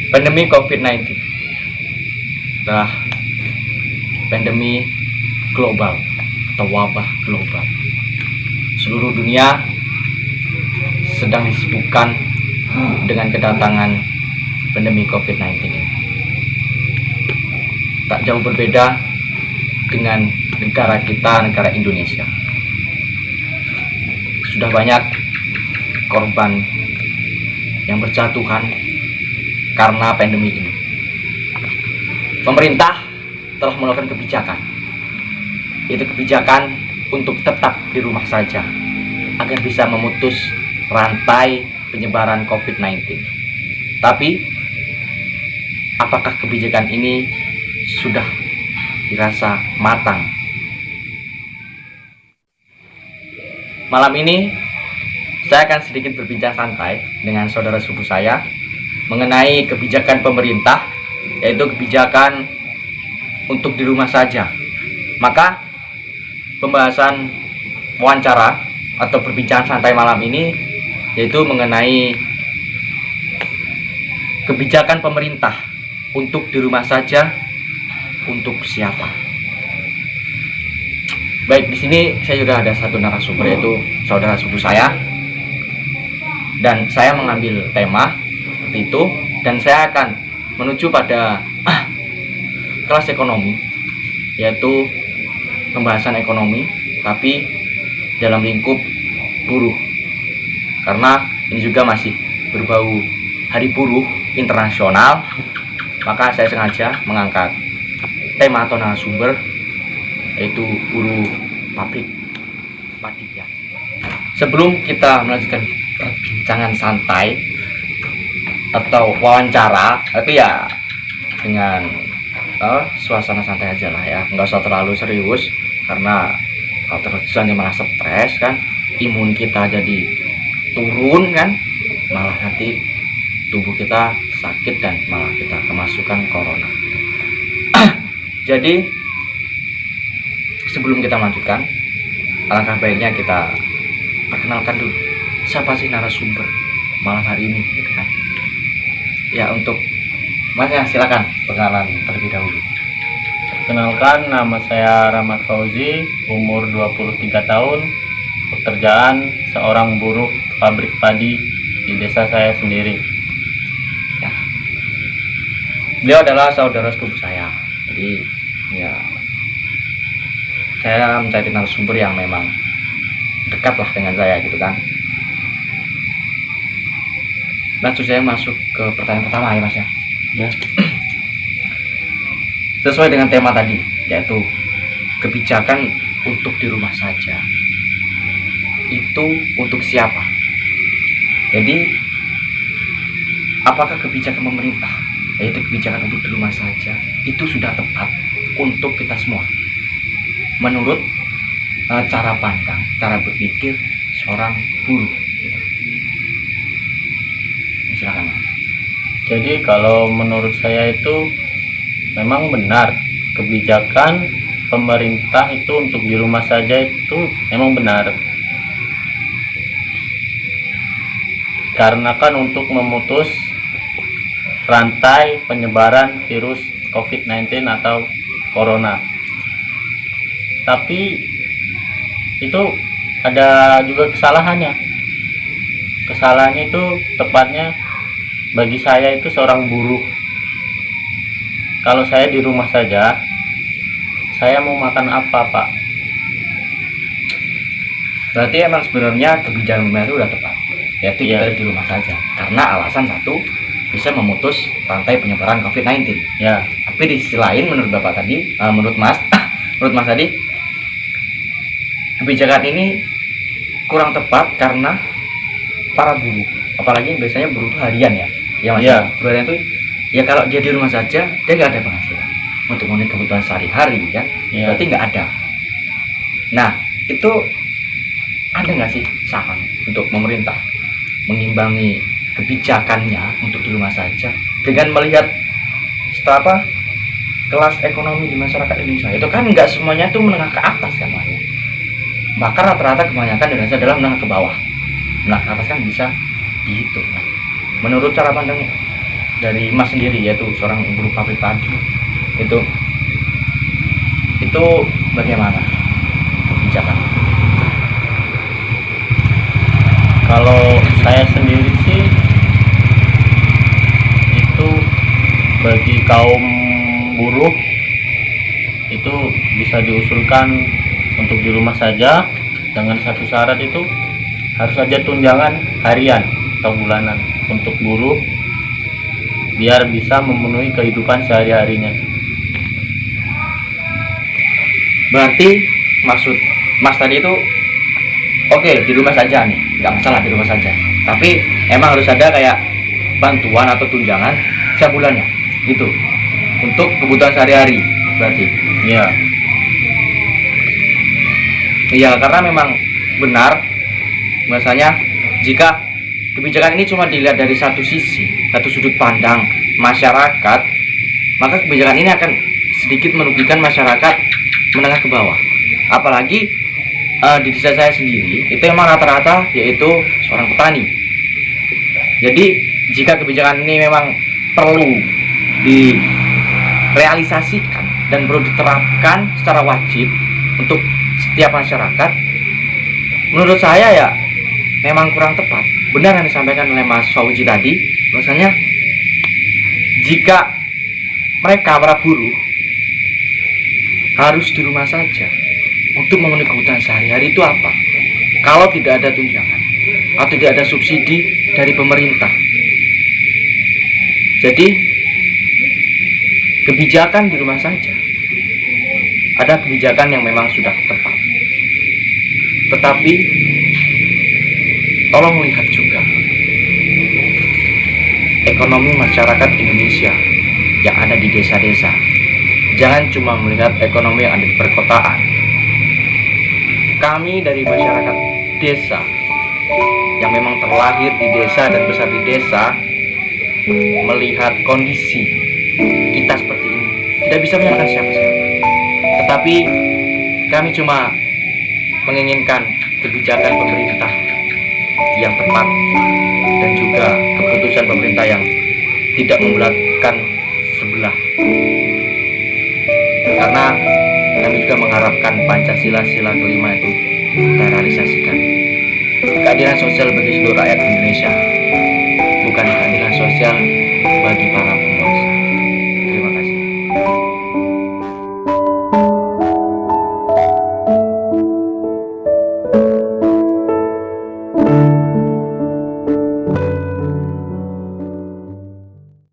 Pandemi COVID-19 adalah pandemi global atau wabah global. Seluruh dunia sedang disibukkan dengan kedatangan pandemi COVID-19 ini. Tak jauh berbeda dengan negara kita, negara Indonesia. Sudah banyak korban yang berjatuhan karena pandemi ini. Pemerintah telah melakukan kebijakan. Itu kebijakan untuk tetap di rumah saja agar bisa memutus rantai penyebaran COVID-19. Tapi apakah kebijakan ini sudah dirasa matang? Malam ini saya akan sedikit berbincang santai dengan saudara sepupu saya mengenai kebijakan pemerintah, yaitu kebijakan untuk di rumah saja. Maka pembahasan wawancara atau perbincangan santai malam ini yaitu mengenai kebijakan pemerintah untuk di rumah saja, untuk siapa. Baik, di sini saya juga ada satu narasumber, yaitu saudara sepupu saya, dan saya mengambil tema seperti itu, dan saya akan menuju pada kelas ekonomi, yaitu pembahasan ekonomi, tapi dalam lingkup buruh, karena ini juga masih berbau Hari Buruh Internasional. Maka saya sengaja mengangkat tema atau narasumber, yaitu buruh pabrik padi. Sebelum kita melanjutkan perbincangan santai atau wawancara, tapi ya dengan suasana santai aja lah ya, nggak usah terlalu serius, karena kalau terus nanti malah stres kan, imun kita jadi turun kan, malah nanti tubuh kita sakit dan malah kita kemasukan corona. Jadi sebelum kita melanjutkan, alangkah baiknya kita perkenalkan dulu siapa sih narasumber malam hari ini, gitu kan. Ya, untuk Mas ya, silakan perkenalan terlebih dahulu. Perkenalkan, nama saya Rahmat Fauzi, umur 23 tahun, pekerjaan seorang buruh pabrik padi di desa saya sendiri. Ya. Beliau adalah saudara sepupu saya. Jadi ya, saya mencari narasumber yang memang dekat lah dengan saya, gitu kan. Langsung saya masuk ke pertanyaan pertama ya, Mas ya. Ya. Sesuai dengan tema tadi, yaitu kebijakan untuk di rumah saja. Itu untuk siapa? Jadi apakah kebijakan pemerintah, yaitu kebijakan untuk di rumah saja, itu sudah tepat untuk kita semua menurut cara pandang, cara berpikir seorang buruh, gitu. Silakan. Jadi kalau menurut saya itu memang benar, kebijakan pemerintah itu untuk di rumah saja itu memang benar. Karena kan untuk memutus rantai penyebaran virus COVID-19 atau corona. Tapi itu ada juga kesalahannya. Kesalahannya itu tepatnya bagi saya itu seorang buruh. Kalau saya di rumah saja, saya mau makan apa, Pak? Berarti emang sebenarnya kebijakan pemerintah itu udah tepat, yaitu kita di rumah saja, karena alasan satu, bisa memutus rantai penyebaran COVID-19. Ya. Tapi di sisi lain, menurut Bapak tadi, menurut Mas tadi, kebijakan ini kurang tepat karena para buruh, apalagi biasanya buruh itu harian ya Mas. Ya. Buruh itu ya, kalau dia di rumah saja, dia nggak ada penghasilan untuk memenuhi kebutuhan sehari-hari kan, Ya. berarti nggak ada. Nah, itu ada nggak sih saran untuk pemerintah mengimbangi kebijakannya untuk di rumah saja dengan melihat setelah kelas ekonomi di masyarakat Indonesia itu kan nggak semuanya itu menengah ke atas kan, Mas. Bahkan rata-rata kebanyakan Indonesia adalah menengah ke bawah. Menengah ke atas kan bisa dihitung. Menurut cara pandangnya, dari Mas sendiri, yaitu seorang buruh pabrik tadi, itu bagaimana kebijakan? Kalau saya sendiri sih, itu bagi kaum buruh itu bisa diusulkan untuk di rumah saja, dengan satu syarat, itu harus ada tunjangan harian atau bulanan untuk buruh biar bisa memenuhi kehidupan sehari-harinya. Berarti maksud Mas tadi itu oke, di rumah saja nih, nggak masalah di rumah saja, tapi emang harus ada kayak bantuan atau tunjangan setiap bulannya gitu untuk kebutuhan sehari-hari. Berarti iya, karena memang benar bahwasanya jika kebijakan ini cuma dilihat dari satu sisi, satu sudut pandang masyarakat, maka kebijakan ini akan sedikit merugikan masyarakat menengah ke bawah. Apalagi di desa saya sendiri itu memang rata-rata yaitu seorang petani. Jadi jika kebijakan ini memang perlu direalisasikan dan perlu diterapkan secara wajib untuk setiap masyarakat, menurut saya ya memang kurang tepat. Benar yang disampaikan oleh Mas Fauzi tadi, bahwasanya jika mereka para buruh harus di rumah saja untuk memenuhi kebutuhan sehari-hari, itu apa? Kalau tidak ada tunjangan atau tidak ada subsidi dari pemerintah. Jadi kebijakan di rumah saja, ada kebijakan yang memang sudah tepat, tetapi tolong lihat juga ekonomi masyarakat Indonesia yang ada di desa-desa. Jangan cuma melihat ekonomi yang ada di perkotaan. Kami dari masyarakat desa yang memang terlahir di desa dan besar di desa, melihat kondisi kita seperti ini, tidak bisa menyalahkan siapa-siapa. Tetapi kami cuma menginginkan kebijakan pemerintah yang tepat dan juga keputusan pemerintah yang tidak memberatkan sebelah. Karena kami juga mengharapkan Pancasila sila kelima itu terrealisasikan. Keadilan sosial bagi seluruh rakyat Indonesia, bukan keadilan sosial bagi para penguasa.